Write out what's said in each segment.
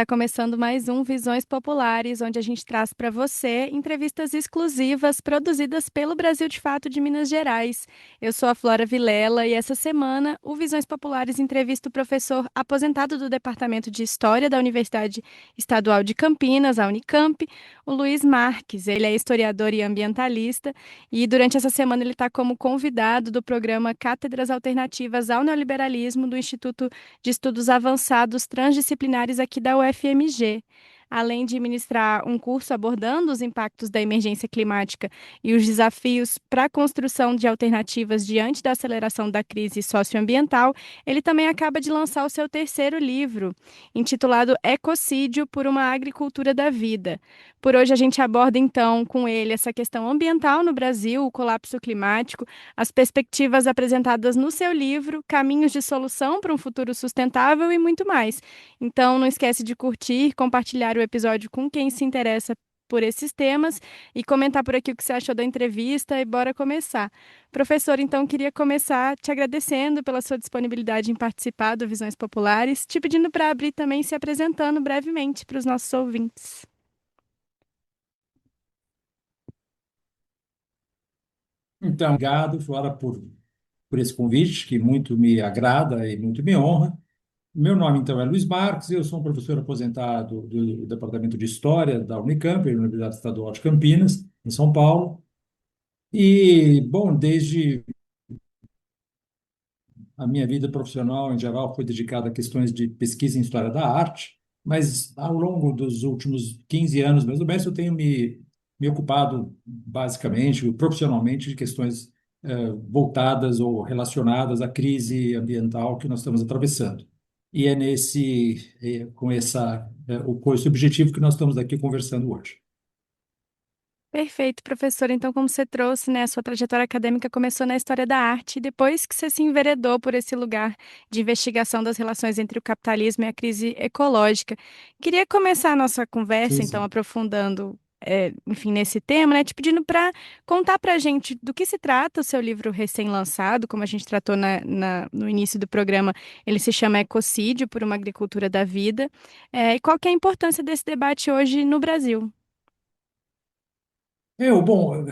Está começando mais um Visões Populares, onde a gente traz para você entrevistas exclusivas produzidas pelo Brasil de Fato de Minas Gerais. Eu sou a Flora Vilela e essa semana o Visões Populares entrevista o professor aposentado do Departamento de História da Universidade Estadual de Campinas, a Unicamp, o Luiz Marques. Ele é historiador e ambientalista e durante essa semana ele está como convidado do programa Cátedras Alternativas ao Neoliberalismo do Instituto de Estudos Avançados Transdisciplinares aqui da UFMG. Além de ministrar um curso abordando os impactos da emergência climática e os desafios para a construção de alternativas diante da aceleração da crise socioambiental, ele também acaba de lançar o seu terceiro livro, intitulado Ecocídio por uma Agricultura da Vida. Por hoje a gente aborda então com ele essa questão ambiental no Brasil, o colapso climático, as perspectivas apresentadas no seu livro, caminhos de solução para um futuro sustentável e muito mais. Então, não esquece de curtir, compartilhar o episódio com quem se interessa por esses temas e comentar por aqui o que você achou da entrevista e bora começar. Professor, então, queria começar te agradecendo pela sua disponibilidade em participar do Visões Populares, te pedindo para abrir também se apresentando brevemente para os nossos ouvintes. Então, obrigado, Flora, por esse convite, que muito me agrada e muito me honra. Meu nome, então, é Luiz Marques, eu sou um professor aposentado do Departamento de História da Unicamp, Universidade Estadual de Campinas, em São Paulo. E, bom, desde a minha vida profissional, em geral, foi dedicada a questões de pesquisa em história da arte, mas ao longo dos últimos 15 anos, mais ou menos, eu tenho me ocupado, basicamente, profissionalmente, de questões voltadas ou relacionadas à crise ambiental que nós estamos atravessando. E é com esse objetivo que nós estamos aqui conversando hoje. Perfeito, professor. Então, como você trouxe, né, a sua trajetória acadêmica começou na história da arte, e depois que você se enveredou por esse lugar de investigação das relações entre o capitalismo e a crise ecológica. Queria começar a nossa conversa, Sim, então, sim. aprofundando, enfim, nesse tema, né, te pedindo para contar para a gente do que se trata o seu livro recém-lançado, como a gente tratou no início do programa, ele se chama Ecocídio por uma Agricultura da Vida, e qual que é a importância desse debate hoje no Brasil? Bom,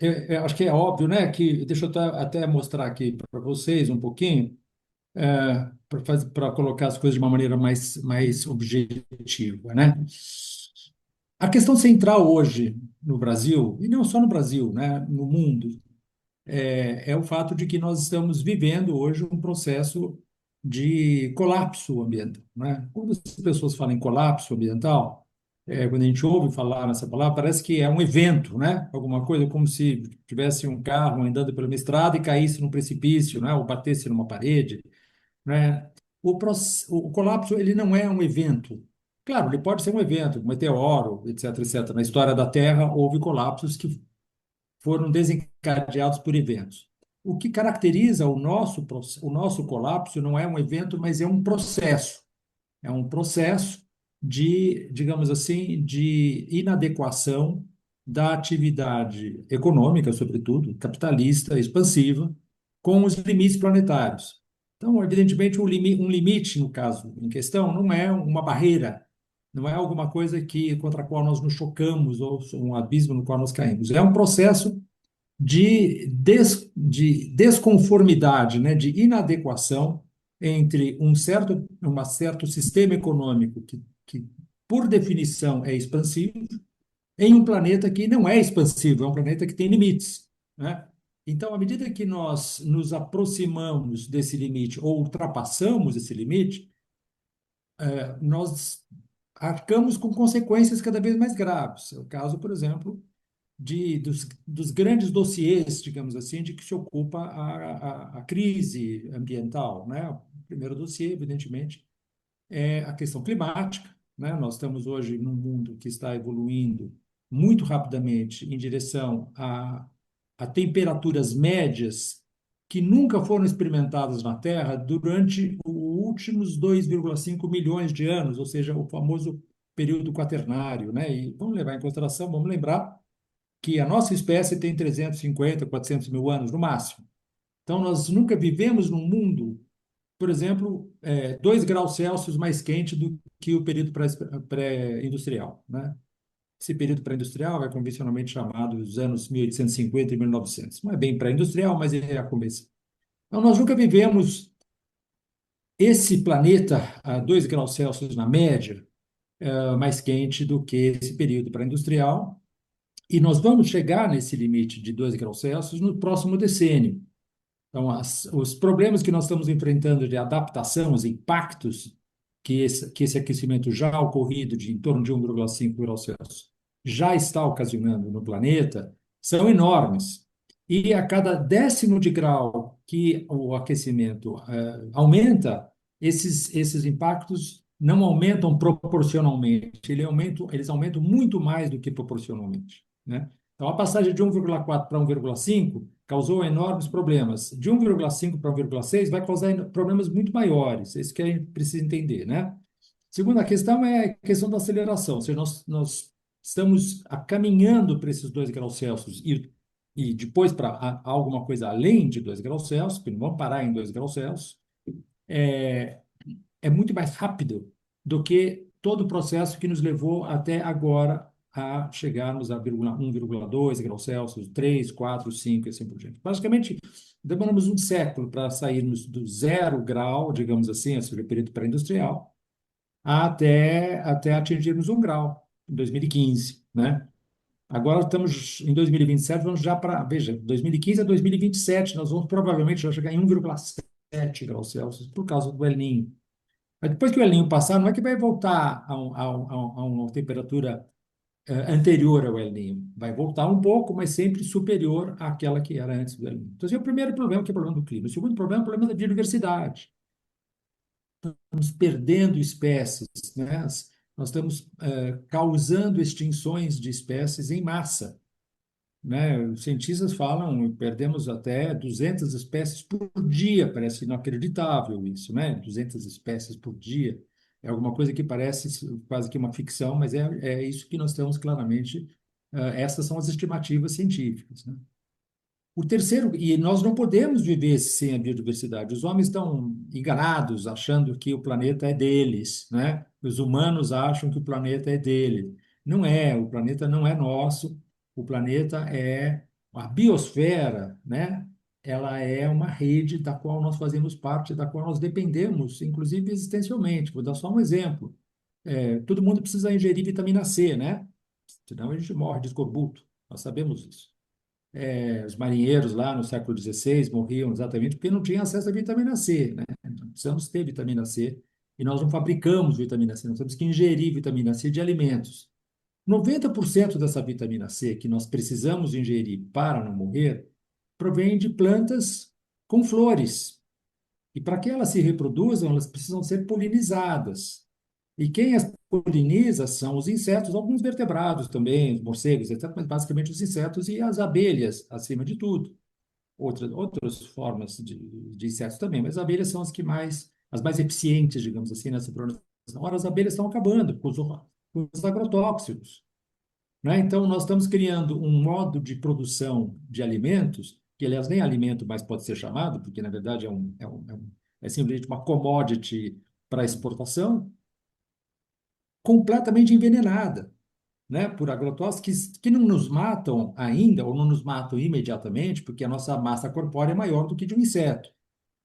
eu acho que é óbvio, né, que deixa eu até mostrar aqui para vocês um pouquinho. Para colocar as coisas de uma maneira mais objetiva, né? A questão central hoje no Brasil, e não só no Brasil, né, no mundo, é o fato de que nós estamos vivendo hoje um processo de colapso ambiental, né? Quando as pessoas falam em colapso ambiental, quando a gente ouve falar nessa palavra, parece que é um evento, né? Alguma coisa como se tivesse um carro andando pela uma estrada e caísse num precipício, né? Ou batesse numa parede, né? O colapso ele não é um evento. Claro, ele pode ser um evento, um meteoro, etc, etc. Na história da Terra houve colapsos que foram desencadeados por eventos. O que caracteriza o nosso colapso não é um evento, mas é um processo. É um processo de, digamos assim, de inadequação da atividade econômica, sobretudo, capitalista, expansiva, com os limites planetários. Então, evidentemente, um limite, no caso em questão, não é uma barreira, não é alguma coisa contra a qual nós nos chocamos ou um abismo no qual nós caímos. É um processo de desconformidade, né, de inadequação entre um certo sistema econômico que, por definição, é expansivo, em um planeta que não é expansivo, é um planeta que tem limites, né? Então, à medida que nós nos aproximamos desse limite ou ultrapassamos esse limite, nós arcamos com consequências cada vez mais graves. É o caso, por exemplo, dos grandes dossiês, digamos assim, de que se ocupa a crise ambiental, né? O primeiro dossiê, evidentemente, é a questão climática, né? Nós estamos hoje num mundo que está evoluindo muito rapidamente em direção a temperaturas médias que nunca foram experimentadas na Terra durante os últimos 2,5 milhões de anos, ou seja, o famoso período quaternário, né? E vamos levar em consideração, vamos lembrar que a nossa espécie tem 350, 400 mil anos no máximo. Então, nós nunca vivemos num mundo por exemplo, 2 graus Celsius mais quente do que o período pré-industrial, né? Esse período pré-industrial é convencionalmente chamado dos anos 1850 e 1900. Não é bem pré-industrial, mas é a começo. Então, nós nunca vivemos esse planeta a 2 graus Celsius na média, mais quente do que esse período pré-industrial, e nós vamos chegar nesse limite de 2 graus Celsius no próximo decênio. Então, os problemas que nós estamos enfrentando de adaptação, os impactos que esse aquecimento já ocorrido de em torno de 1,5 graus Celsius já está ocasionando no planeta, são enormes. E a cada décimo de grau que o aquecimento aumenta, esses impactos não aumentam proporcionalmente, eles aumentam muito mais do que proporcionalmente, né? Então, a passagem de 1,4 para 1,5 causou enormes problemas. De 1,5 para 1,6 vai causar problemas muito maiores. É isso que a gente precisa entender, né? Segunda questão é a questão da aceleração. Ou seja, nós estamos caminhando para esses 2 graus Celsius e depois para alguma coisa além de 2 graus Celsius, porque não vamos parar em 2 graus Celsius. É, é muito mais rápido do que todo o processo que nos levou até agora a chegarmos a 1,2 graus Celsius, 3, 4, 5 e assim por diante. Basicamente, demoramos um século para sairmos do 0 grau, digamos assim, ou seja, o período pré-industrial, até atingirmos 1 grau, em 2015, né? Agora estamos em 2027, vamos já para, veja, 2015 a 2027, nós vamos provavelmente já chegar em 1,7 graus Celsius por causa do El Niño. Mas depois que o El Niño passar, não é que vai voltar a uma temperatura anterior ao El Niño. Vai voltar um pouco, mas sempre superior àquela que era antes do El Niño. Então, esse é o primeiro problema, que é o problema do clima. O segundo problema é o problema da biodiversidade. Estamos perdendo espécies, né? Nós estamos causando extinções de espécies em massa, né? Os cientistas falam, perdemos até 200 espécies por dia, parece inacreditável isso, né? 200 espécies por dia. É alguma coisa que parece quase que uma ficção, mas é isso que nós estamos claramente. Essas são as estimativas científicas, né? O terceiro, e nós não podemos viver sem a biodiversidade. Os homens estão enganados, achando que o planeta é deles, né? Os humanos acham que o planeta é dele. Não é, o planeta não é nosso, o planeta é a biosfera, né? Ela é uma rede da qual nós fazemos parte, da qual nós dependemos, inclusive existencialmente. Vou dar só um exemplo. Todo mundo precisa ingerir vitamina C, né? Senão a gente morre de escorbuto. Nós sabemos isso. Os marinheiros lá no século XVI morriam exatamente porque não tinham acesso à vitamina C, né? Então, precisamos ter vitamina C e nós não fabricamos vitamina C, nós temos que ingerir vitamina C de alimentos. 90% dessa vitamina C que nós precisamos ingerir para não morrer provém de plantas com flores. E para que elas se reproduzam, elas precisam ser polinizadas. E quem as poliniza são os insetos, alguns vertebrados também, os morcegos, etc., mas basicamente os insetos e as abelhas, acima de tudo. Outras formas de insetos também, mas as abelhas são as mais eficientes, digamos assim, nessa polinização. Ora, as abelhas estão acabando com os agrotóxicos, né? Então, nós estamos criando um modo de produção de alimentos, que, aliás, nem alimento mais pode ser chamado, porque, na verdade, é simplesmente uma commodity para exportação, completamente envenenada, né, por agrotóxicos que não nos matam ainda, ou não nos matam imediatamente, porque a nossa massa corpórea é maior do que de um inseto,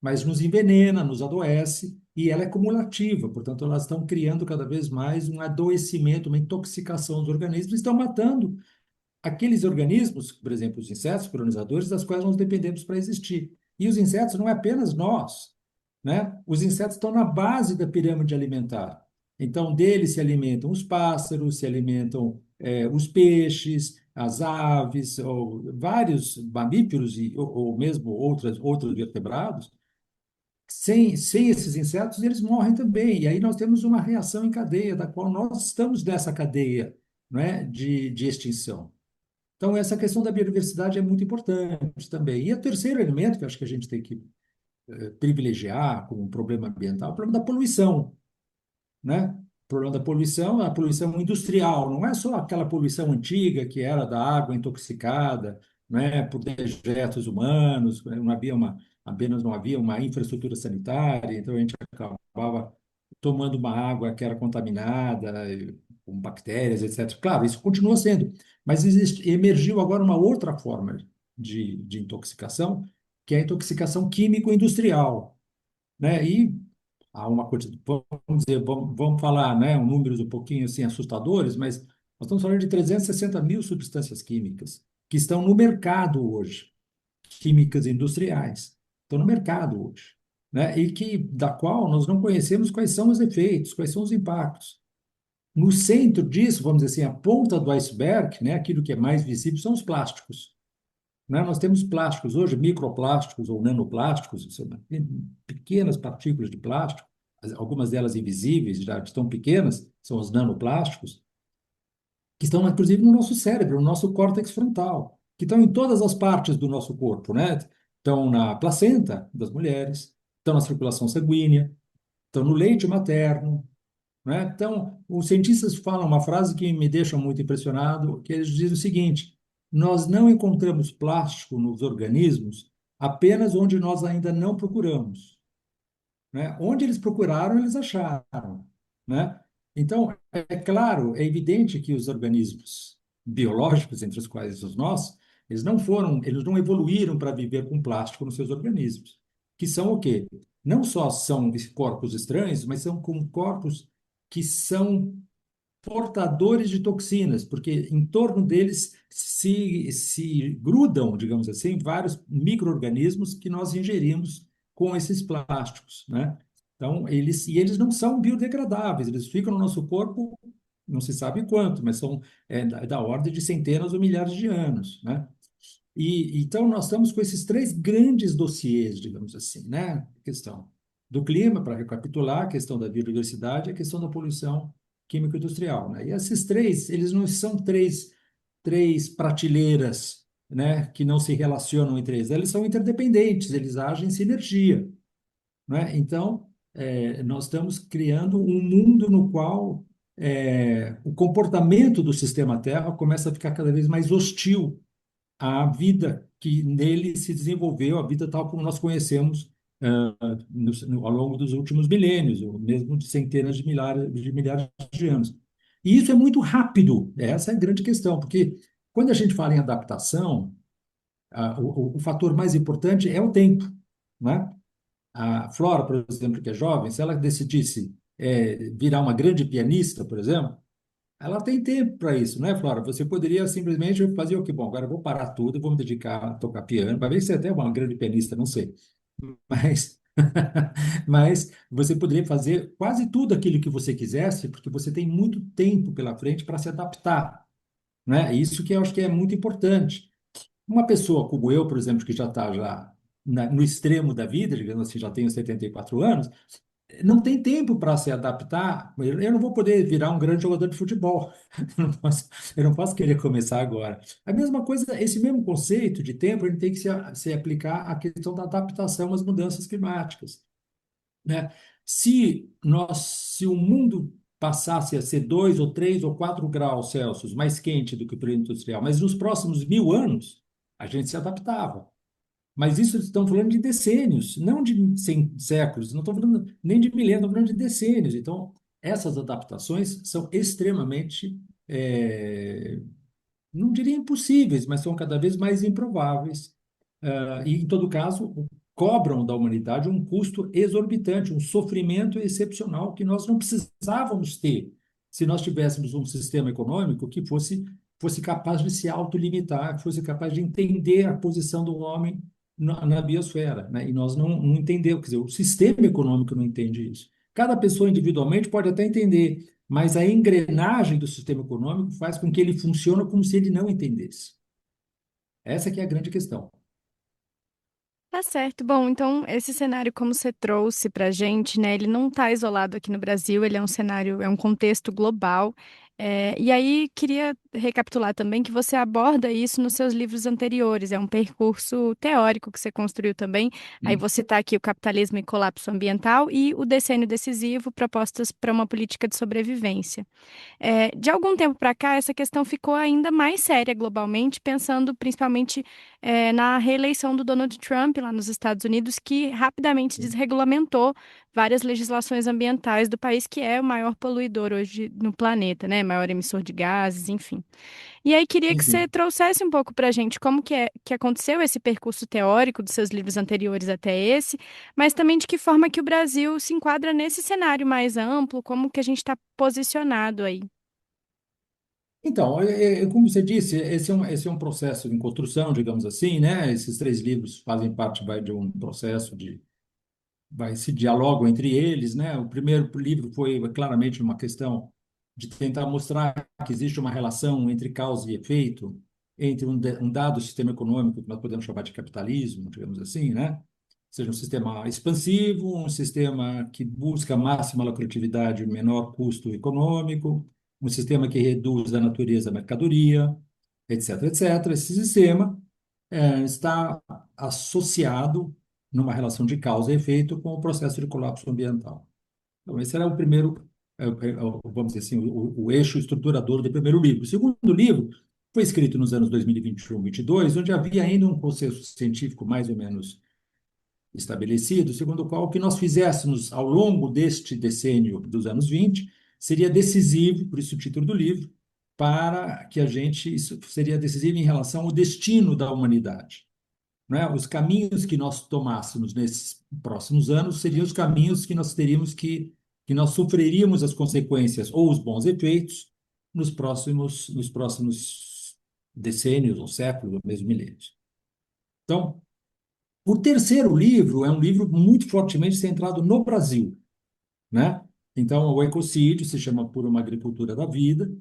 mas nos envenena, nos adoece, e ela é cumulativa, portanto, elas estão criando cada vez mais um adoecimento, uma intoxicação dos organismos, e estão matando aqueles organismos, por exemplo, os insetos polinizadores, das quais nós dependemos para existir. E os insetos não é apenas nós, né? Os insetos estão na base da pirâmide alimentar. Então, deles se alimentam os pássaros, se alimentam os peixes, as aves, ou vários mamíferos ou mesmo outros vertebrados. Sem esses insetos, eles morrem também. E aí nós temos uma reação em cadeia, da qual nós estamos nessa cadeia, não é, de extinção. Então, essa questão da biodiversidade é muito importante também. E o terceiro elemento que eu acho que a gente tem que privilegiar como um problema ambiental, é o problema da poluição, né? O problema da poluição é a poluição industrial, não é só aquela poluição antiga que era da água intoxicada, né, por dejetos humanos, apenas não havia uma infraestrutura sanitária, então a gente acabava tomando uma água que era contaminada, com bactérias, etc. Claro, isso continua sendo, mas emergiu agora uma outra forma de intoxicação, que é a intoxicação químico-industrial, né? E há uma coisa, vamos dizer, vamos falar, né, números um pouquinho assim assustadores, mas nós estamos falando de 360 mil substâncias químicas que estão no mercado hoje, químicas industriais, estão no mercado hoje, né? E que da qual nós não conhecemos quais são os efeitos, quais são os impactos. No centro disso, vamos dizer assim, a ponta do iceberg, né, aquilo que é mais visível, são os plásticos, né? Nós temos plásticos hoje, microplásticos ou nanoplásticos, pequenas partículas de plástico, algumas delas invisíveis, já de tão pequenas, são os nanoplásticos, que estão inclusive no nosso cérebro, no nosso córtex frontal, que estão em todas as partes do nosso corpo, né? Estão na placenta das mulheres, estão na circulação sanguínea, estão no leite materno, né? Então, os cientistas falam uma frase que me deixa muito impressionado, que eles dizem o seguinte: nós não encontramos plástico nos organismos apenas onde nós ainda não procuramos, né? Onde eles procuraram, eles acharam, né? Então, é claro, é evidente que os organismos biológicos, entre os quais os nossos, eles não evoluíram para viver com plástico nos seus organismos, que são o quê? Não só são corpos estranhos, mas são com corpos que são portadores de toxinas, porque em torno deles se grudam, digamos assim, vários micro-organismos que nós ingerimos com esses plásticos, né? Então, eles não são biodegradáveis, eles ficam no nosso corpo, não se sabe quanto, mas são da ordem de centenas ou milhares de anos, né? E então nós estamos com esses três grandes dossiês, digamos assim, né? A questão do clima, para recapitular, a questão da biodiversidade, a questão da poluição químico-industrial, né? E esses três, eles não são três prateleiras, né, que não se relacionam entre eles são interdependentes, eles agem em sinergia, né? Então, nós estamos criando um mundo no qual o comportamento do sistema Terra começa a ficar cada vez mais hostil a vida que nele se desenvolveu, a vida tal como nós conhecemos ao longo dos últimos milênios, ou mesmo de centenas de milhares de anos. E isso é muito rápido, essa é a grande questão, porque quando a gente fala em adaptação, o fator mais importante é o tempo, né? A Flora, por exemplo, que é jovem, se ela decidisse virar uma grande pianista, por exemplo, ela tem tempo para isso, né, Flora? Você poderia simplesmente fazer o que? Bom, agora eu vou parar tudo e vou me dedicar a tocar piano. Vai ver se você é até uma grande pianista, não sei. Mas, mas você poderia fazer quase tudo aquilo que você quisesse, porque você tem muito tempo pela frente para se adaptar, né? Isso que eu acho que é muito importante. Uma pessoa como eu, por exemplo, que já está no extremo da vida, digamos assim, já tenho 74 anos, não tem tempo para se adaptar. Eu não vou poder virar um grande jogador de futebol. Eu não posso, eu não posso querer começar agora. A mesma coisa, esse mesmo conceito de tempo, ele tem que se aplicar à questão da adaptação às mudanças climáticas, né? Se o mundo passasse a ser 2 ou 3 ou 4 graus Celsius mais quente do que o período industrial, mas nos próximos 1.000 anos, a gente se adaptava. Mas isso estão falando de decênios, não de séculos, não estou falando nem de milênios, estou falando de decênios. Então, essas adaptações são extremamente, não diria impossíveis, mas são cada vez mais improváveis. E, em todo caso, cobram da humanidade um custo exorbitante, um sofrimento excepcional que nós não precisávamos ter se nós tivéssemos um sistema econômico que fosse capaz de se autolimitar, que fosse capaz de entender a posição do homem na biosfera, né? E nós não entendemos, quer dizer, o sistema econômico não entende isso. Cada pessoa individualmente pode até entender, mas a engrenagem do sistema econômico faz com que ele funcione como se ele não entendesse. Essa que é a grande questão. Tá certo. Bom, então esse cenário, como você trouxe para a gente, né, ele não está isolado aqui no Brasil, ele é um cenário, é um contexto global. E aí queria recapitular também que você aborda isso nos seus livros anteriores. É um percurso teórico que você construiu também. Aí você está aqui o Capitalismo e Colapso Ambiental e o Decênio Decisivo, Propostas para uma Política de Sobrevivência. De algum tempo para cá, essa questão ficou ainda mais séria globalmente, pensando principalmente na reeleição do Donald Trump lá nos Estados Unidos, que rapidamente desregulamentou várias legislações ambientais do país, que é o maior poluidor hoje no planeta, né? Maior emissor de gases, enfim. E aí queria Sim, que você sim. trouxesse um pouco para a gente como que aconteceu esse percurso teórico dos seus livros anteriores até esse, mas também de que forma que o Brasil se enquadra nesse cenário mais amplo, como que a gente está posicionado aí. Então, como você disse, esse é um processo em construção, digamos assim, né? Esses três livros fazem parte, vai, de um processo vai se dialogam entre eles, né? O primeiro livro foi claramente uma questão de tentar mostrar que existe uma relação entre causa e efeito, entre um dado sistema econômico que nós podemos chamar de capitalismo, digamos assim, né? Seja um sistema expansivo, um sistema que busca máxima lucratividade e menor custo econômico, um sistema que reduz a natureza da mercadoria, etc., etc. Esse sistema está associado numa relação de causa e efeito com o processo de colapso ambiental. Então, esse era o primeiro, vamos dizer assim, o eixo estruturador do primeiro livro. O segundo livro foi escrito nos anos 2021 e 2022, onde havia ainda um consenso científico mais ou menos estabelecido, segundo o qual o que nós fizéssemos ao longo deste decênio dos anos 20 seria decisivo, por isso o título do livro, para que a gente, isso seria decisivo em relação ao destino da humanidade, né? Os caminhos que nós tomássemos nesses próximos anos seriam os caminhos que nós teríamos que nós sofreríamos as consequências ou os bons efeitos nos próximos decênios, ou séculos, ou mesmo milênios. Então, o terceiro livro é um livro muito fortemente centrado no Brasil, né? Então, o Ecocídio se chama Por uma Agricultura da Vida,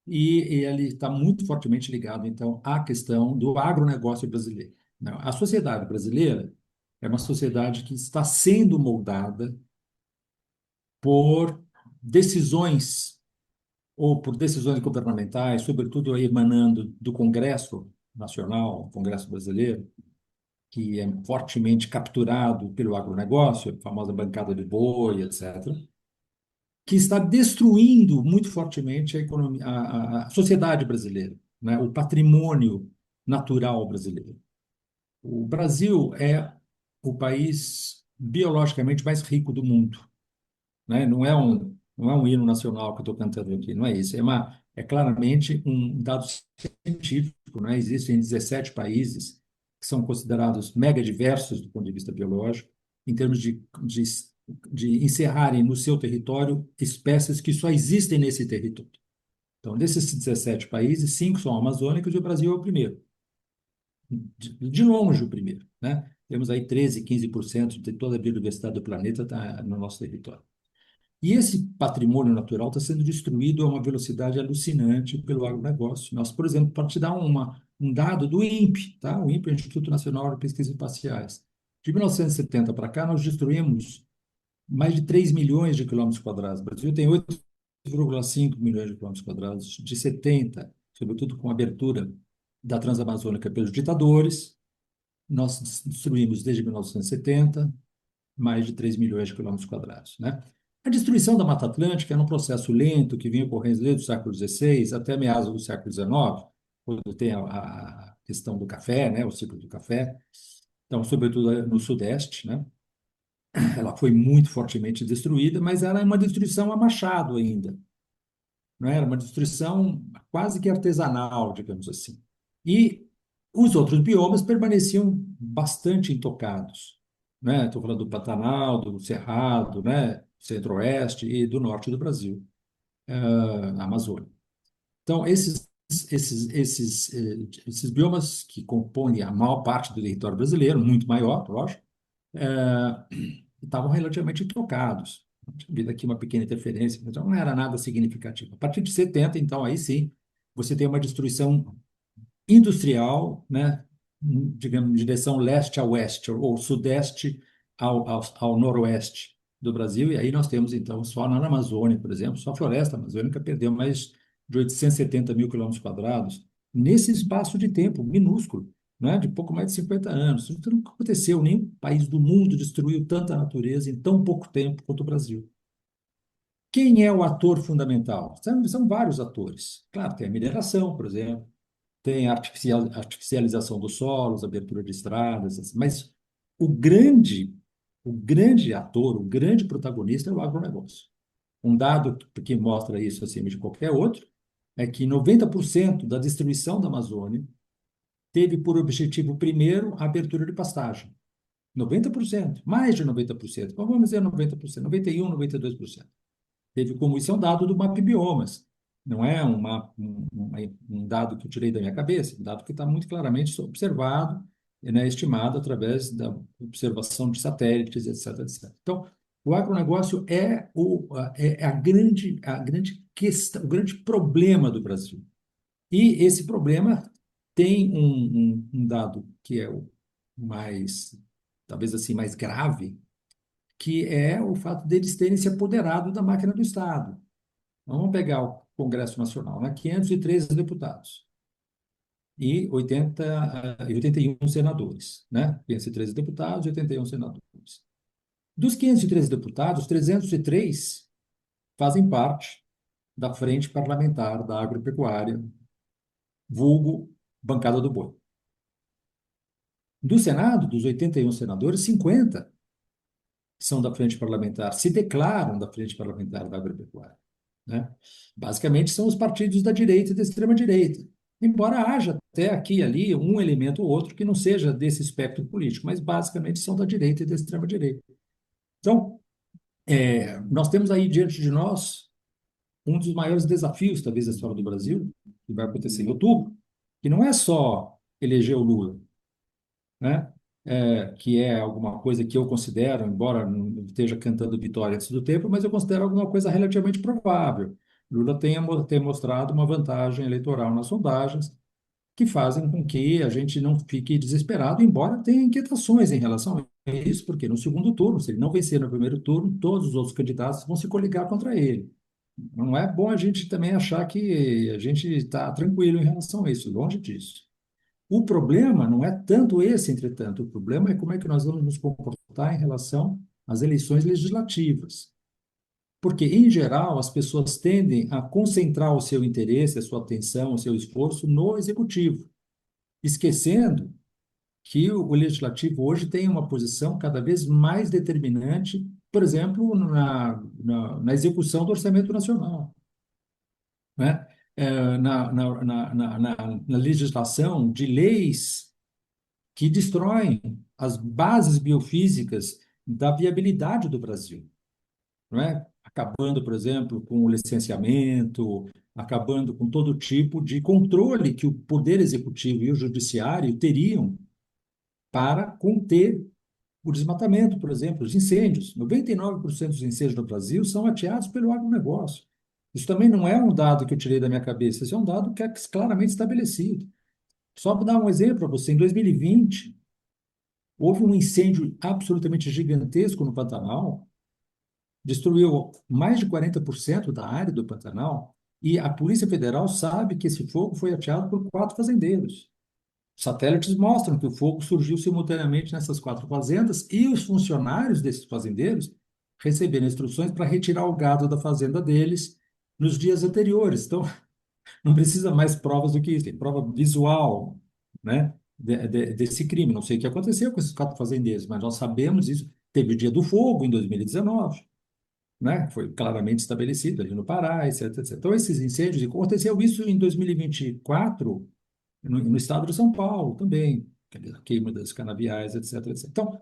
e ele está muito fortemente ligado, então, à questão do agronegócio brasileiro, né? A sociedade brasileira é uma sociedade que está sendo moldada por decisões, ou por decisões governamentais, sobretudo aí emanando do Congresso Nacional, o Congresso Brasileiro, que é fortemente capturado pelo agronegócio, a famosa bancada de boi, etc., que está destruindo muito fortemente a economia, a sociedade brasileira, né? O patrimônio natural brasileiro. O Brasil é o país biologicamente mais rico do mundo, né? Não é um hino nacional que eu estou cantando aqui, não é isso. É claramente um dado científico, né? Existem 17 países que são considerados mega diversos do ponto de vista biológico, em termos de encerrarem no seu território espécies que só existem nesse território. Então, desses 17 países, 5 são amazônicos e o Brasil é o primeiro. De longe o primeiro, né? Temos aí 13, 15% de toda a biodiversidade do planeta tá no nosso território. E esse patrimônio natural está sendo destruído a uma velocidade alucinante pelo agronegócio. Nós, por exemplo, para te dar um dado do INPE, tá? O INPE é o Instituto Nacional de Pesquisas Espaciais. De 1970 para cá, nós destruímos mais de 3 milhões de quilômetros quadrados. O Brasil tem 8,5 milhões de quilômetros quadrados, de 70, sobretudo com a abertura da Transamazônica pelos ditadores. Nós destruímos desde 1970 mais de 3 milhões de quilômetros quadrados, né? A destruição da Mata Atlântica é um processo lento que vinha ocorrendo desde o século XVI até meados do século XIX, quando tem a questão do café, né, o ciclo do café. Então, sobretudo no Sudeste, né? Ela foi muito fortemente destruída, mas ela é uma destruição a machado ainda, não é? Era uma destruição quase que artesanal, digamos assim. E os outros biomas permaneciam bastante intocados, né? Estou falando do Pantanal, do Cerrado, né? Centro-Oeste e do norte do Brasil, a Amazônia. Então, esses biomas que compõem a maior parte do território brasileiro, muito maior, lógico, estavam relativamente trocados. Tinha havido aqui uma pequena interferência, mas não era nada significativo. A partir de 70, então, aí sim, você tem uma destruição industrial, né, digamos, de direção leste a oeste, ou sudeste ao noroeste do Brasil, e aí nós temos, então, só na Amazônia, por exemplo, só a floresta amazônica perdeu mais de 870 mil quilômetros quadrados, nesse espaço de tempo minúsculo, né, de pouco mais de 50 anos. Isso nunca aconteceu, nenhum país do mundo destruiu tanta natureza em tão pouco tempo quanto o Brasil. Quem é o ator fundamental? São vários atores. Claro, tem a mineração, por exemplo, tem a artificialização dos solos, abertura de estradas, mas o grande, o grande ator, o grande protagonista é o agronegócio. Um dado que mostra isso acima de qualquer outro é que 90% da destruição da Amazônia teve por objetivo primeiro a abertura de pastagem. 90%, mais de 90%, mas vamos dizer 90%, 91%, 92%. Teve como isso é um dado do MapBiomas, não é um dado que eu tirei da minha cabeça, um dado que está muito claramente observado, né, estimado através da observação de satélites, etc, etc. Então, o agronegócio é a grande questão, o grande problema do Brasil. E esse problema tem um dado que é o mais, talvez assim, mais grave, que é o fato deles terem se apoderado da máquina do Estado. Vamos pegar o Congresso Nacional, né? 513 deputados e 81 senadores, né? 513 deputados e 81 senadores. Dos 513 deputados, 303 fazem parte da Frente Parlamentar da Agropecuária, vulgo bancada do boi. Do Senado, dos 81 senadores, 50 são da Frente Parlamentar, se declaram da Frente Parlamentar da Agropecuária, né? Basicamente são os partidos da direita e da extrema-direita. Embora haja até aqui e ali um elemento ou outro que não seja desse espectro político, mas basicamente são da direita e da extrema-direita. Então, nós temos aí diante de nós um dos maiores desafios, talvez, da história do Brasil, que vai acontecer em outubro, que não é só eleger o Lula, né? Que é alguma coisa que eu considero, embora não esteja cantando vitória antes do tempo, mas eu considero alguma coisa relativamente provável. Lula tenha mostrado uma vantagem eleitoral nas sondagens que fazem com que a gente não fique desesperado, embora tenha inquietações em relação a isso, porque no segundo turno, se ele não vencer no primeiro turno, todos os outros candidatos vão se coligar contra ele. Não é bom a gente também achar que a gente está tranquilo em relação a isso, longe disso. O problema não é tanto esse, entretanto, o problema é como é que nós vamos nos comportar em relação às eleições legislativas. Porque, em geral, as pessoas tendem a concentrar o seu interesse, a sua atenção, o seu esforço no executivo, esquecendo que o legislativo hoje tem uma posição cada vez mais determinante, por exemplo, na execução do orçamento nacional, né? Na legislação de leis que destroem as bases biofísicas da viabilidade do Brasil, não é? Acabando, por exemplo, com o licenciamento, acabando com todo tipo de controle que o Poder Executivo e o Judiciário teriam para conter o desmatamento, por exemplo, os incêndios. 99% dos incêndios no Brasil são ateados pelo agronegócio. Isso também não é um dado que eu tirei da minha cabeça, isso é um dado que é claramente estabelecido. Só para dar um exemplo para você, em 2020, houve um incêndio absolutamente gigantesco no Pantanal, destruiu mais de 40% da área do Pantanal, e a Polícia Federal sabe que esse fogo foi ateado por 4 fazendeiros. Satélites mostram que o fogo surgiu simultaneamente nessas 4 fazendas e os funcionários desses fazendeiros receberam instruções para retirar o gado da fazenda deles nos dias anteriores. Então, não precisa mais provas do que isso, tem prova visual, né, desse crime. Não sei o que aconteceu com esses 4 fazendeiros, mas nós sabemos isso. Teve o Dia do Fogo em 2019, né? Foi claramente estabelecido ali no Pará, etc, etc. Então, esses incêndios, e aconteceu isso em 2024, no estado de São Paulo também, a queima das canaviais, etc, etc. Então,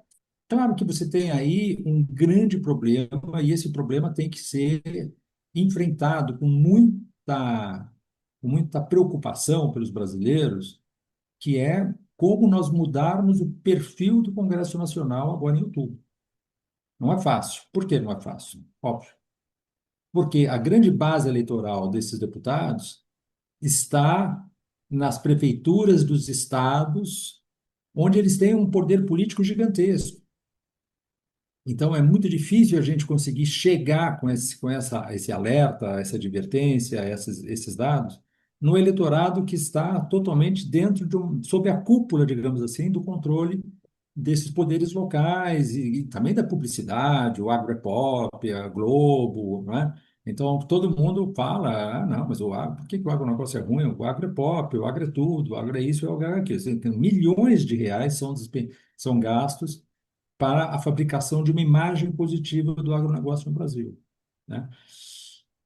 claro que você tem aí um grande problema, e esse problema tem que ser enfrentado com muita preocupação pelos brasileiros, que é como nós mudarmos o perfil do Congresso Nacional agora em outubro. Não é fácil. Por que não é fácil? Óbvio. Porque a grande base eleitoral desses deputados está nas prefeituras dos estados, onde eles têm um poder político gigantesco. Então, é muito difícil a gente conseguir chegar esse alerta, essa advertência, esses dados, no eleitorado que está totalmente sob a cúpula, digamos assim, do controle desses poderes locais e também da publicidade, o agro é pop, a Globo, né? Então, todo mundo fala, não, mas por que que o agronegócio é ruim? O agro é pop, o agro é tudo, o agro é isso, o agro é aquilo. Assim, milhões de reais são gastos para a fabricação de uma imagem positiva do agronegócio no Brasil, né?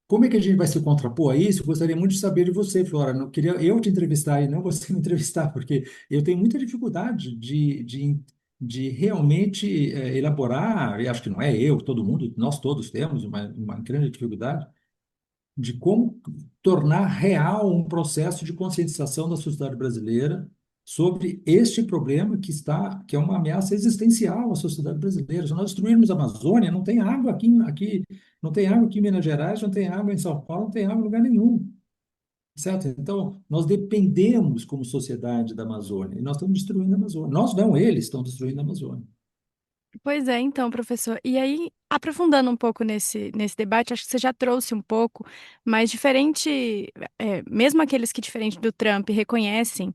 Como é que a gente vai se contrapor a isso? Eu gostaria muito de saber de você, Flora. Não queria eu te entrevistar e não você me entrevistar, porque eu tenho muita dificuldade de realmente elaborar, e acho que não é eu, todo mundo, nós todos temos uma grande dificuldade de como tornar real um processo de conscientização da sociedade brasileira sobre este problema que é uma ameaça existencial à sociedade brasileira. Se nós destruirmos a Amazônia, não tem água aqui, não tem água aqui em Minas Gerais, não tem água em São Paulo, não tem água em lugar nenhum, certo? Então, nós dependemos como sociedade da Amazônia e nós estamos destruindo a Amazônia. Nós não, eles estão destruindo a Amazônia. Pois é, então, professor. E aí, aprofundando um pouco nesse debate, acho que você já trouxe um pouco, mas diferente, mesmo aqueles que, diferente do Trump, reconhecem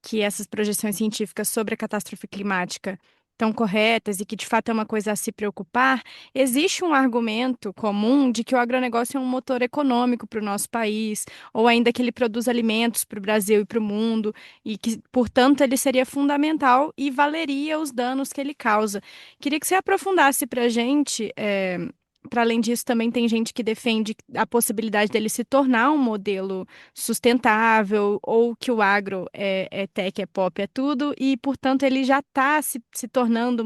que essas projeções científicas sobre a catástrofe climática estão corretas e que, de fato, é uma coisa a se preocupar, existe um argumento comum de que o agronegócio é um motor econômico para o nosso país, ou ainda que ele produz alimentos para o Brasil e para o mundo, e que, portanto, ele seria fundamental e valeria os danos que ele causa. Queria que você aprofundasse para a gente. Para além disso, também tem gente que defende a possibilidade dele se tornar um modelo sustentável, ou que o agro é tech, é pop, é tudo, e, portanto, ele já está se tornando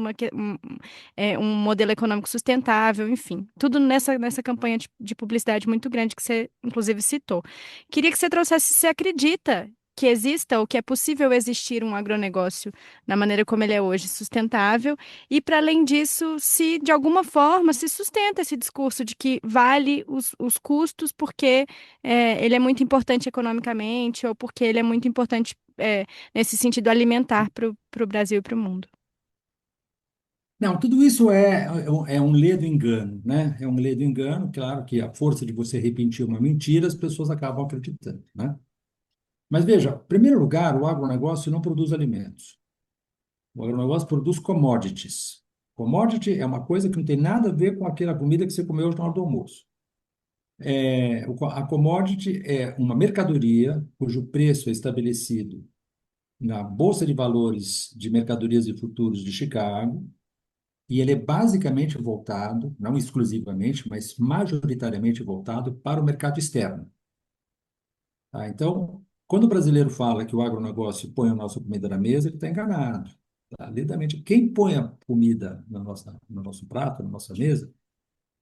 um modelo econômico sustentável, enfim, tudo nessa campanha de publicidade muito grande que você, inclusive, citou. Queria que você trouxesse se você acredita que exista ou que é possível existir um agronegócio na maneira como ele é hoje, sustentável, e, para além disso, se de alguma forma se sustenta esse discurso de que vale os custos porque ele é muito importante economicamente ou porque ele é muito importante nesse sentido alimentar para o Brasil e para o mundo. Não, tudo isso é um ledo engano, né? É um ledo engano, claro que a força de você repetir uma mentira, as pessoas acabam acreditando, né? Mas veja, em primeiro lugar, o agronegócio não produz alimentos. O agronegócio produz commodities. Commodity é uma coisa que não tem nada a ver com aquela comida que você comeu hoje na hora do almoço. A commodity é uma mercadoria cujo preço é estabelecido na Bolsa de Valores de Mercadorias e Futuros de Chicago, e ele é basicamente voltado, não exclusivamente, mas majoritariamente voltado para o mercado externo. Tá? Então, quando o brasileiro fala que o agronegócio põe a nossa comida na mesa, ele está enganado. Tá? Literalmente, quem põe a comida no nosso prato, na nossa mesa,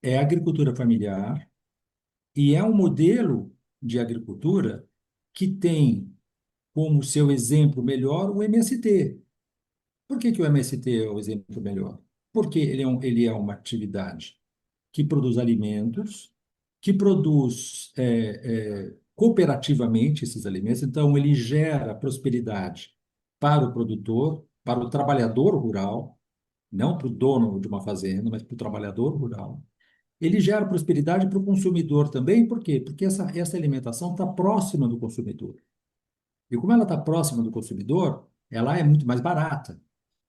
é a agricultura familiar e é um modelo de agricultura que tem como seu exemplo melhor o MST. Por que que o MST é o exemplo melhor? Porque ele é uma atividade que produz alimentos, que produz cooperativamente esses alimentos, então ele gera prosperidade para o produtor, para o trabalhador rural, não para o dono de uma fazenda, mas para o trabalhador rural. Ele gera prosperidade para o consumidor também, por quê? Porque essa alimentação está próxima do consumidor. E como ela está próxima do consumidor, ela é muito mais barata.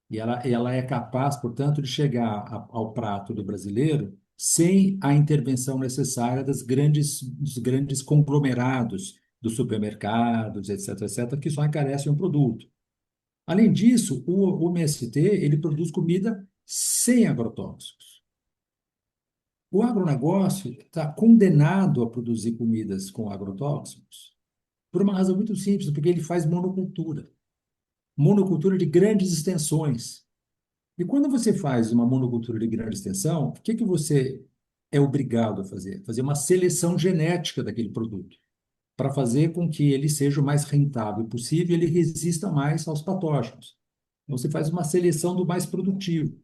E ela é capaz, portanto, de chegar ao prato do brasileiro sem a intervenção necessária dos grandes conglomerados dos supermercados, etc., etc., que só encarecem o produto. Além disso, o MST ele produz comida sem agrotóxicos. O agronegócio está condenado a produzir comidas com agrotóxicos por uma razão muito simples, porque ele faz monocultura de grandes extensões. E quando você faz uma monocultura de grande extensão, o que que você é obrigado a fazer? Fazer uma seleção genética daquele produto, para fazer com que ele seja o mais rentável possível e ele resista mais aos patógenos. Então, você faz uma seleção do mais produtivo.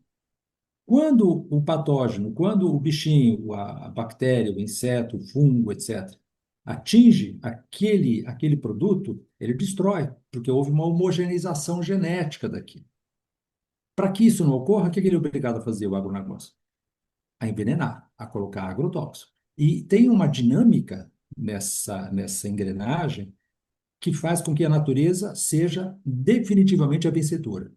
Quando o patógeno, quando o bichinho, a bactéria, o inseto, o fungo, etc., atinge aquele produto, ele destrói, porque houve uma homogeneização genética daquilo. Para que isso não ocorra, o que ele é obrigado a fazer, o agronegócio? a envenenar, a colocar agrotóxico. E tem uma dinâmica nessa engrenagem que faz com que a natureza seja definitivamente a vencedora.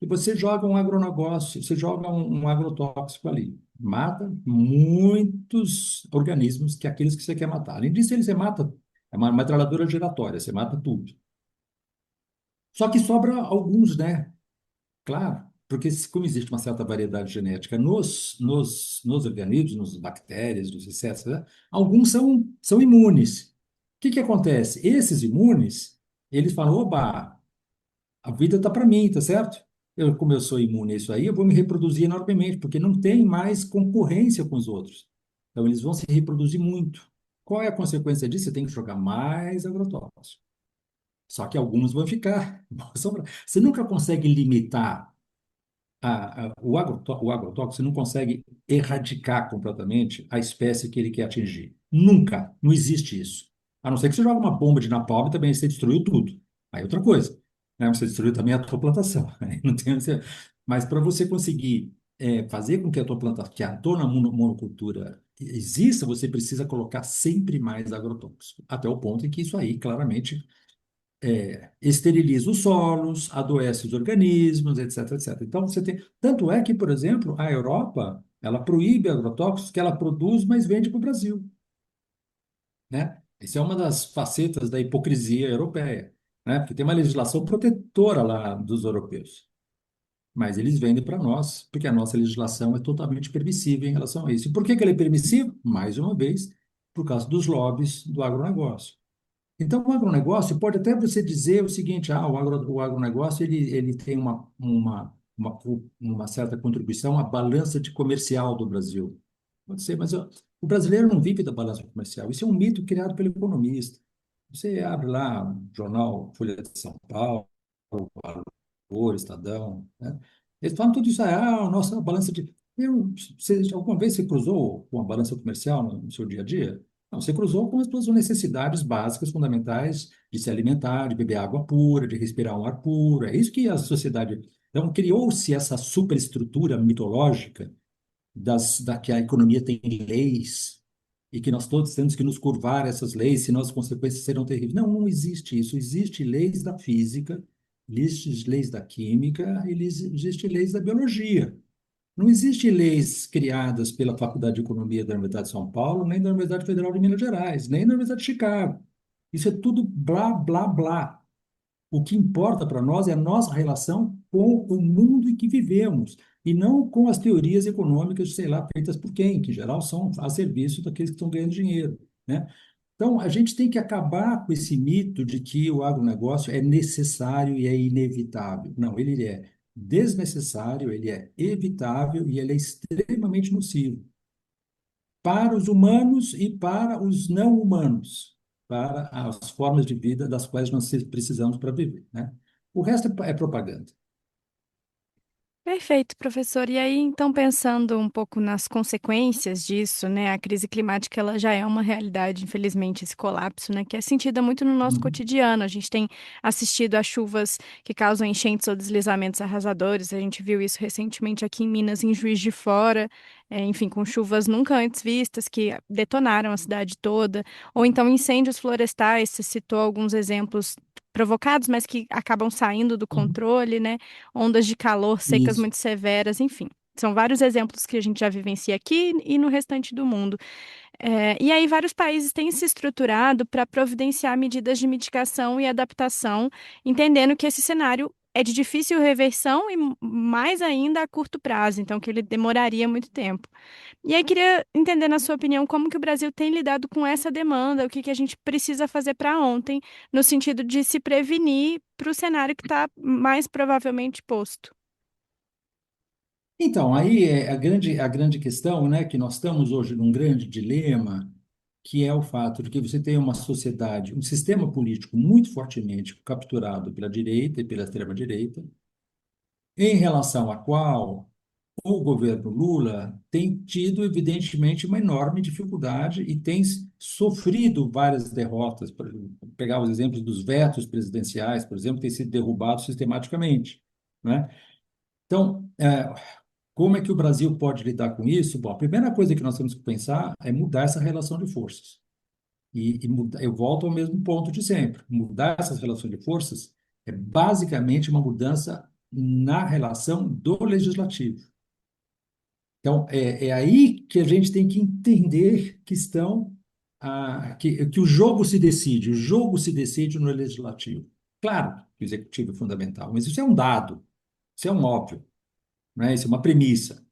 E você joga um agronegócio, você joga um agrotóxico ali, mata muitos organismos que aqueles que você quer matar. Além disso, você mata, é uma metralhadora giratória, você mata tudo. Só que sobra alguns, né? Claro, porque como existe uma certa variedade genética nos organismos, nos bactérias, nos insetos, né? Alguns são imunes. O que que acontece? Esses imunes, eles falam, oba, a vida está para mim, tá certo? Como eu sou imune a isso aí, eu vou me reproduzir enormemente, porque não tem mais concorrência com os outros. Então, eles vão se reproduzir muito. Qual é a consequência disso? Você tem que jogar mais agrotóxicos. Só que alguns vão ficar. Você nunca consegue limitar o agrotóxico, você não consegue erradicar completamente a espécie que ele quer atingir. Nunca. Não existe isso. A não ser que você jogue uma bomba de napalm e também você destruiu tudo. Aí é outra coisa. Né? Você destruiu também a tua plantação. Aí não tem, mas para você conseguir fazer com que a tua plantação, que a tua monocultura exista, você precisa colocar sempre mais agrotóxico. Até o ponto em que isso aí, claramente, esteriliza os solos, adoece os organismos, etc, etc. Então, você tem. Tanto é que, por exemplo, a Europa, ela proíbe agrotóxicos que ela produz, mas vende para o Brasil, né? Isso é uma das facetas da hipocrisia europeia, né? Porque tem uma legislação protetora lá dos europeus, mas eles vendem para nós, porque a nossa legislação é totalmente permissiva em relação a isso. E por que que ela é permissiva? Mais uma vez, por causa dos lobbies do agronegócio. Então, o agronegócio pode até você dizer o seguinte, o agronegócio ele tem uma certa contribuição à balança de comercial do Brasil. Pode ser, mas o brasileiro não vive da balança comercial. Isso é um mito criado pelo economista. Você abre lá o jornal Folha de São Paulo, Valor, Estadão, né? Eles falam tudo isso aí, a nossa balança de... alguma vez você cruzou com a balança comercial no seu dia a dia? Não, você cruzou com as suas necessidades básicas, fundamentais, de se alimentar, de beber água pura, de respirar um ar puro. É isso que a sociedade... Então, criou-se essa superestrutura mitológica da que a economia tem leis e que nós todos temos que nos curvar a essas leis, senão as consequências serão terríveis. Não, não existe isso. Existem leis da física, existem leis da química, e existem leis da biologia. Não existem leis criadas pela Faculdade de Economia da Universidade de São Paulo, nem da Universidade Federal de Minas Gerais, nem da Universidade de Chicago. Isso é tudo blá, blá, blá. O que importa para nós é a nossa relação com o mundo em que vivemos, e não com as teorias econômicas, sei lá, feitas por quem, que em geral são a serviço daqueles que estão ganhando dinheiro, né? Então, a gente tem que acabar com esse mito de que o agronegócio é necessário e é inevitável. Não, ele é desnecessário, ele é evitável e ele é extremamente nocivo para os humanos e para os não humanos, para as formas de vida das quais nós precisamos para viver, né? O resto é propaganda. Perfeito, professor. E aí, então, pensando um pouco nas consequências disso, né? A crise climática, ela já é uma realidade, infelizmente, esse colapso, né? Que é sentida muito no nosso Uhum, cotidiano. A gente tem assistido a chuvas que causam enchentes ou deslizamentos arrasadores. A gente viu isso recentemente aqui em Minas, em Juiz de Fora. Enfim, com chuvas nunca antes vistas, que detonaram a cidade toda. Ou então incêndios florestais, você citou alguns exemplos provocados, mas que acabam saindo do uhum. controle, né? Ondas de calor, secas Isso. muito severas, enfim. São vários exemplos que a gente já vivencia aqui e no restante do mundo. E aí, vários países têm se estruturado para providenciar medidas de mitigação e adaptação, entendendo que esse cenário é de difícil reversão e mais ainda a curto prazo, então que ele demoraria muito tempo. E aí, queria entender, na sua opinião, como que o Brasil tem lidado com essa demanda, o que que a gente precisa fazer para ontem, no sentido de se prevenir para o cenário que está mais provavelmente posto. Então, aí é a grande questão, né, que nós estamos hoje num grande dilema, que é o fato de que você tem uma sociedade, um sistema político muito fortemente capturado pela direita e pela extrema-direita, em relação à qual o governo Lula tem tido, evidentemente, uma enorme dificuldade e tem sofrido várias derrotas. Por exemplo, pegar os exemplos dos vetos presidenciais, por exemplo, têm sido derrubados sistematicamente, né? Então, como é que o Brasil pode lidar com isso? Bom, a primeira coisa que nós temos que pensar é mudar essa relação de forças. Eu volto ao mesmo ponto de sempre. Mudar essas relações de forças é basicamente uma mudança na relação do legislativo. Então, é aí que a gente tem que entender que o jogo se decide no legislativo. Claro que o executivo é fundamental, mas isso é um dado, isso é um óbvio, né? Isso é uma premissa.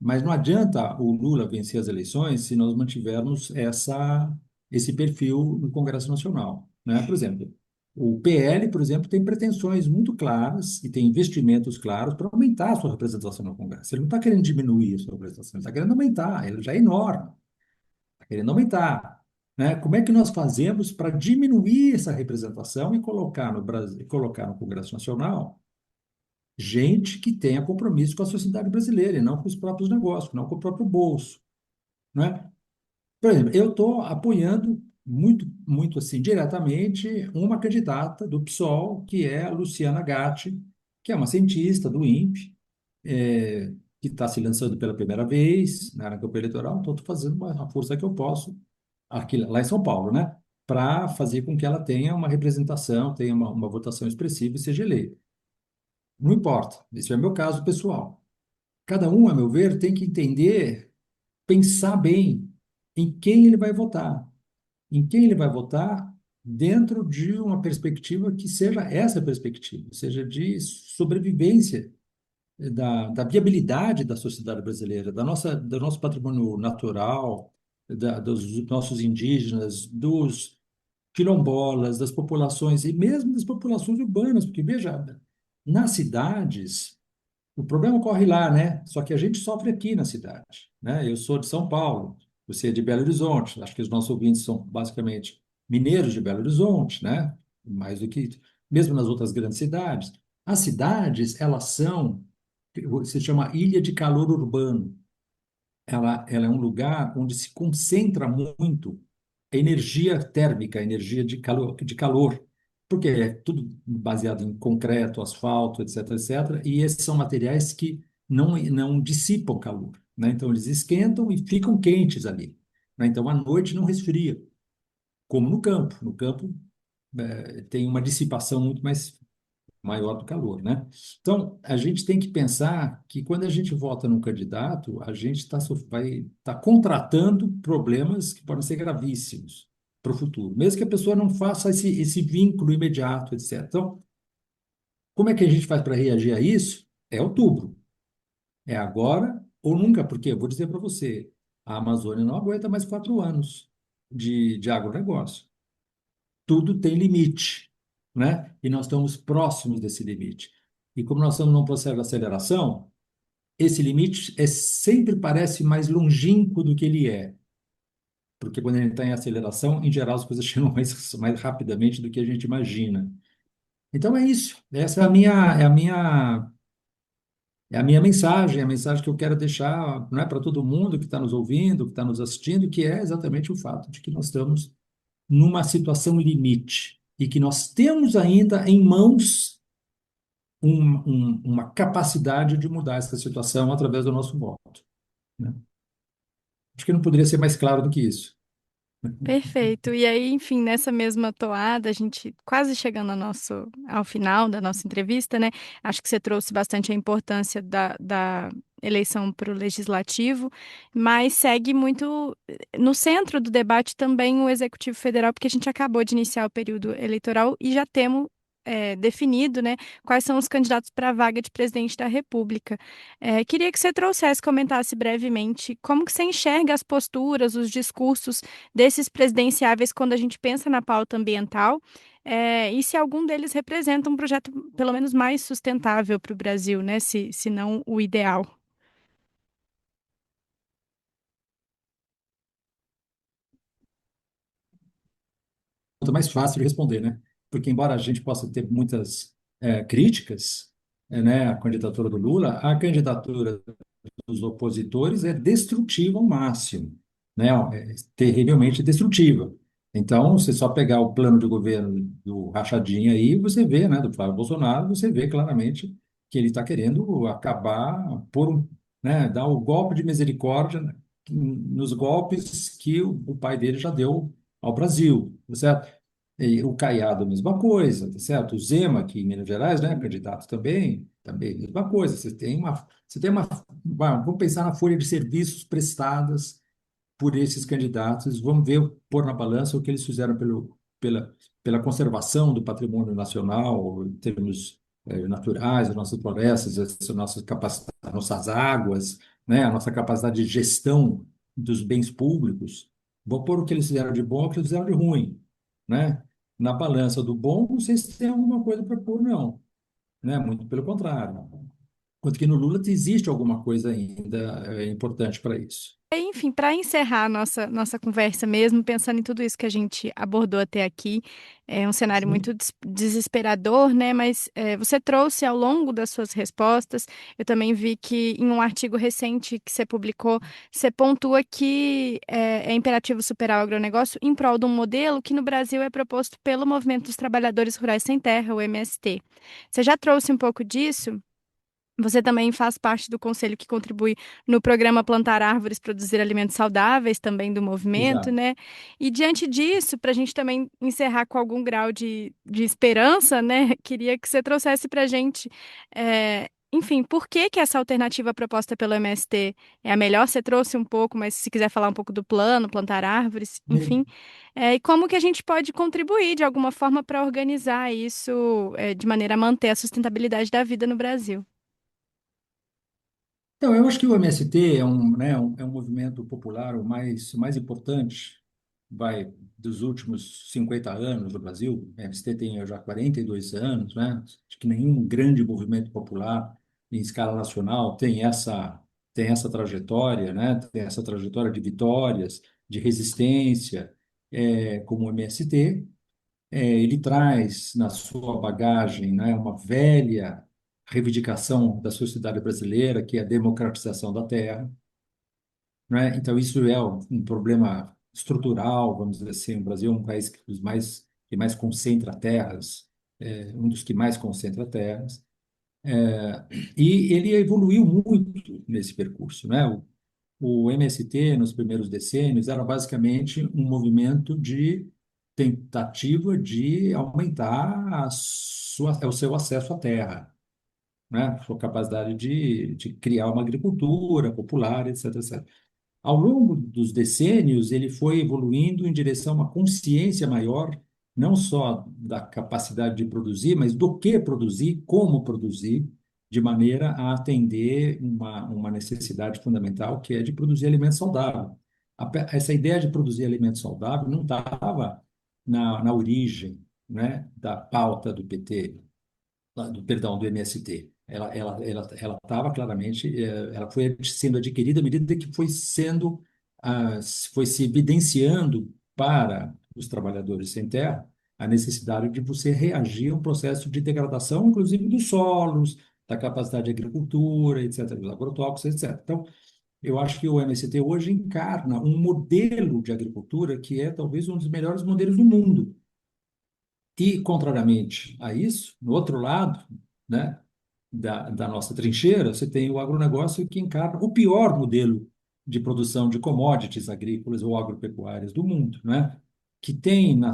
Mas não adianta o Lula vencer as eleições se nós mantivermos esse perfil no Congresso Nacional, né? Por exemplo, o PL, por exemplo, tem pretensões muito claras e tem investimentos claros para aumentar a sua representação no Congresso. Ele não está querendo diminuir a sua representação, ele está querendo aumentar, ele já é enorme, está querendo aumentar. Né? Como é que nós fazemos para diminuir essa representação e colocar no Brasil, colocar no Congresso Nacional gente que tenha compromisso com a sociedade brasileira e não com os próprios negócios, não com o próprio bolso, né? Por exemplo, eu estou apoiando muito, muito assim, diretamente, uma candidata do PSOL, que é a Luciana Gatti, que é uma cientista do INPE, que está se lançando pela primeira vez, né, na campanha eleitoral, então estou fazendo a força que eu posso, aqui, lá em São Paulo, né, para fazer com que ela tenha uma representação, tenha uma votação expressiva e seja eleita. Não importa, esse é o meu caso pessoal. Cada um, a meu ver, tem que entender, pensar bem em quem ele vai votar. Em quem ele vai votar dentro de uma perspectiva que seja essa perspectiva, seja de sobrevivência da viabilidade da sociedade brasileira, do nosso patrimônio natural, dos nossos indígenas, dos quilombolas, das populações e mesmo das populações urbanas, porque veja, nas cidades o problema ocorre lá, né? Só que a gente sofre aqui na cidade, né? Eu sou de São Paulo, você é de Belo Horizonte. Acho que os nossos ouvintes são basicamente mineiros de Belo Horizonte, né? Mais do que mesmo nas outras grandes cidades. As cidades, elas são, se chama ilha de calor urbano. Ela é um lugar onde se concentra muito a energia térmica, a energia de calor, porque é tudo baseado em concreto, asfalto, etc., etc., e esses são materiais que não dissipam calor, né? Então, eles esquentam e ficam quentes ali, né? Então, à noite não resfria, como no campo. No campo, tem uma dissipação muito mais maior do calor, né? Então, a gente tem que pensar que quando a gente vota num candidato, a gente vai estar contratando problemas que podem ser gravíssimos para o futuro, mesmo que a pessoa não faça esse vínculo imediato, etc. Então, como é que a gente faz para reagir a isso? É outubro. É agora ou nunca, porque eu vou dizer para você, a Amazônia não aguenta mais 4 anos de agronegócio. Tudo tem limite, né? E nós estamos próximos desse limite. E como nós estamos num processo de aceleração, esse limite sempre parece mais longínquo do que ele é, porque quando ele está em aceleração, em geral as coisas chegam mais rapidamente do que a gente imagina. Então é isso. Essa é a minha mensagem, a mensagem que eu quero deixar, não é para todo mundo que está nos ouvindo, que está nos assistindo, que é exatamente o fato de que nós estamos numa situação limite e que nós temos ainda em mãos uma capacidade de mudar essa situação através do nosso voto, né? Acho que não poderia ser mais claro do que isso. Perfeito. E aí, enfim, nessa mesma toada, a gente quase chegando ao final da nossa entrevista, né? Acho que você trouxe bastante a importância da eleição para o legislativo, mas segue muito no centro do debate também o Executivo Federal, porque a gente acabou de iniciar o período eleitoral e já temos definido, né, quais são os candidatos para a vaga de presidente da República. Queria que você trouxesse, comentasse brevemente como que você enxerga as posturas, os discursos desses presidenciáveis quando a gente pensa na pauta ambiental, e se algum deles representa um projeto pelo menos mais sustentável para o Brasil, né? Se não o ideal. Muito mais fácil de responder, né? Porque embora a gente possa ter muitas críticas, né, à candidatura do Lula, a candidatura dos opositores é destrutiva ao máximo, né? É terrivelmente destrutiva. Então, você só pegar o plano de governo do Rachadinha aí, você vê, né, do Flávio Bolsonaro, você vê claramente que ele está querendo acabar né, dar o golpe de misericórdia nos golpes que o pai dele já deu ao Brasil, tá certo? E o Caiado, a mesma coisa, tá certo? O Zema, aqui em Minas Gerais, né, candidato também, mesma coisa. Vamos pensar na folha de serviços prestadas por esses candidatos. Vamos ver, pôr na balança o que eles fizeram pela conservação do patrimônio nacional, em termos naturais, as nossas florestas, as nossas capacidades, as nossas águas, né, a nossa capacidade de gestão dos bens públicos. Vou pôr o que eles fizeram de bom e o que eles fizeram de ruim, né? Na balança do bom, não sei se tem alguma coisa para pôr, não, né? Muito pelo contrário. Enquanto que no Lula existe alguma coisa ainda importante para isso. Enfim, para encerrar a nossa conversa mesmo, pensando em tudo isso que a gente abordou até aqui, é um cenário muito Sim, desesperador, né? Mas você trouxe ao longo das suas respostas, eu também vi que em um artigo recente que você publicou, você pontua que é imperativo superar o agronegócio em prol de um modelo que no Brasil é proposto pelo Movimento dos Trabalhadores Rurais Sem Terra, o MST. Você já trouxe um pouco disso? Você também faz parte do conselho que contribui no programa Plantar Árvores, Produzir Alimentos Saudáveis, também do movimento, exato. né? E diante disso, para a gente também encerrar com algum grau de esperança, né? Queria que você trouxesse para a gente, enfim, por que que essa alternativa proposta pelo MST é a melhor? Você trouxe um pouco, mas se quiser falar um pouco do plano, Plantar Árvores, enfim, e como que a gente pode contribuir de alguma forma para organizar isso, de maneira a manter a sustentabilidade da vida no Brasil. Então, eu acho que o MST é um movimento popular o mais importante, dos últimos 50 anos no Brasil. O MST tem já 42 anos, né? Acho que nenhum grande movimento popular em escala nacional tem essa trajetória, né? Tem essa trajetória de vitórias, de resistência, como o MST. Ele traz na sua bagagem, né, uma velha reivindicação da sociedade brasileira, que é a democratização da terra, né? Então, isso é um problema estrutural, vamos dizer assim. O Brasil é um país que mais concentra terras, um dos que mais concentra terras. E ele evoluiu muito nesse percurso, né? O MST, nos primeiros decênios, era basicamente um movimento de tentativa de aumentar o seu acesso à terra, né? Sua capacidade de criar uma agricultura popular, etc, etc. Ao longo dos decênios, ele foi evoluindo em direção a uma consciência maior, não só da capacidade de produzir, mas do que produzir, como produzir, de maneira a atender uma necessidade fundamental, que é de produzir alimento saudável. Essa ideia de produzir alimento saudável não estava na origem, né, da pauta do PT, perdão, do MST. Ela estava claramente, ela foi sendo adquirida à medida que foi se evidenciando para os trabalhadores sem terra a necessidade de você reagir a um processo de degradação, inclusive dos solos, da capacidade de agricultura, etc., dos agrotóxicos, etc. Então, eu acho que o MST hoje encarna um modelo de agricultura que é talvez um dos melhores modelos do mundo. E, contrariamente a isso, no outro lado, né, da nossa trincheira, você tem o agronegócio que encarna o pior modelo de produção de commodities agrícolas ou agropecuárias do mundo, né? Que tem na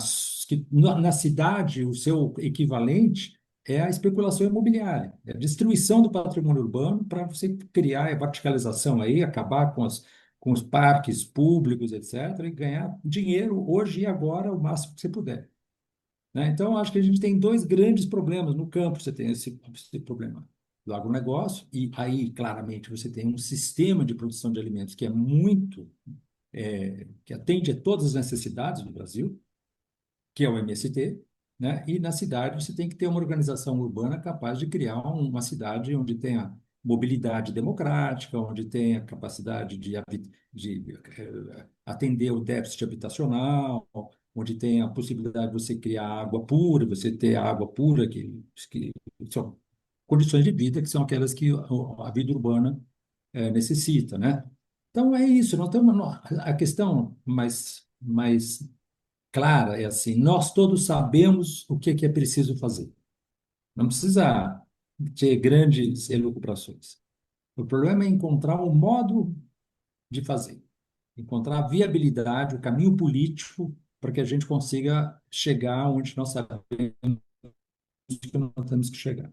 cidade o seu equivalente é a especulação imobiliária, é a destruição do patrimônio urbano para você criar a verticalização aí, acabar com os parques públicos, etc., e ganhar dinheiro hoje e agora o máximo que você puder, né? Então, acho que a gente tem dois grandes problemas no campo. Você tem esse problema do agronegócio, e aí, claramente, você tem um sistema de produção de alimentos que é que atende a todas as necessidades do Brasil, que é o MST, né? E na cidade você tem que ter uma organização urbana capaz de criar uma cidade onde tenha mobilidade democrática, onde tenha capacidade de atender o déficit habitacional, onde tenha a possibilidade de você criar água pura, você ter água pura, que são condições de vida que são aquelas que a vida urbana necessita, né? Então é isso. Nós temos a questão mais clara é assim: nós todos sabemos o que é preciso fazer. Não precisa ter grandes elucubrações. O problema é encontrar o modo de fazer, encontrar a viabilidade, o caminho político para que a gente consiga chegar onde nós sabemos que nós temos que chegar.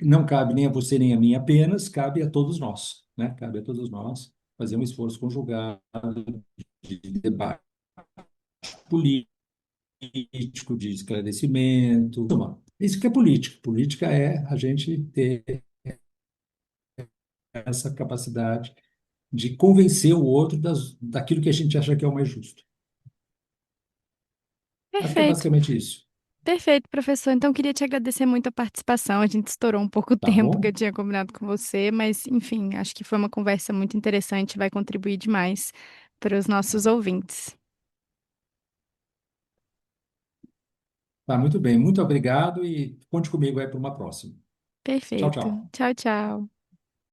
Não cabe nem a você nem a mim apenas, cabe a todos nós, né? Cabe a todos nós fazer um esforço conjugado de debate político, de esclarecimento. Isso que é política. Política é a gente ter essa capacidade de convencer o outro daquilo que a gente acha que é o mais justo. Acho que é Perfeito. basicamente isso. Perfeito, professor. Então, queria te agradecer muito a participação. A gente estourou um pouco o Tá tempo que eu bom? tinha combinado com você, mas, enfim, acho que foi uma conversa muito interessante, vai contribuir demais para os nossos ouvintes. Tá muito bem. Muito obrigado e conte comigo aí para uma próxima. Tchau, Perfeito. tchau. Tchau, tchau.